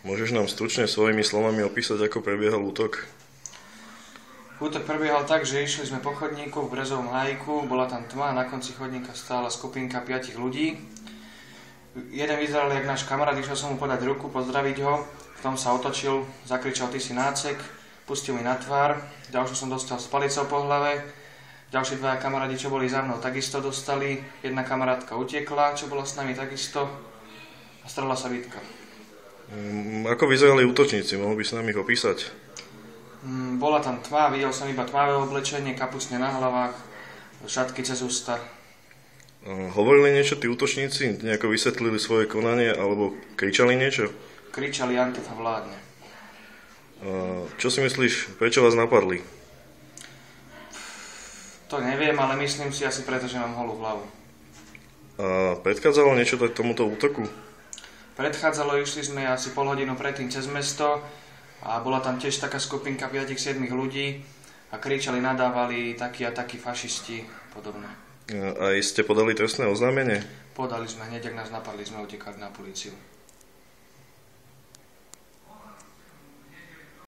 Môžeš nám stručne svojimi slovami opísať, ako prebiehal útok? Útok prebiehal tak, že išli sme po chodníku v Brezovom Hájiku, bola tam tma a na konci chodníka stála skupinka 5 ľudí. Jeden vyzeral jak náš kamarát, išiel som mu podať ruku, pozdraviť ho, v tom sa otočil, zakričal: ty si nácek, pustil mi na tvár, ďalšiu som dostal s palicou po hlave, ďalší dvaja kamarádi, čo boli za mnou, takisto dostali, jedna kamarátka utiekla, čo bola s nami takisto a strhla sa bitka. Ako vyzerali útočníci, mohol by si nám ich opísať? Bola tam tma, videl som iba tmavé oblečenie, kapusne na hlavách, šatky cez ústa. Hovorili niečo tí útočníci? Nejako vysvetlili svoje konanie alebo kričali niečo? Kričali: Antifa vládne. Čo si myslíš, prečo vás napadli? To neviem, ale myslím si asi preto, že mám holú hlavu. Predchádzalo niečo tomuto útoku? Predchádzalo, išli sme asi pol hodinu predtým cez mesto a bola tam tiež taká skupinka 5-7 ľudí a kričali, nadávali takí a takí fašisti podobné. Aj ste podali trestné oznámenie? Podali sme, hneď ak nás napadli, sme utekali na políciu.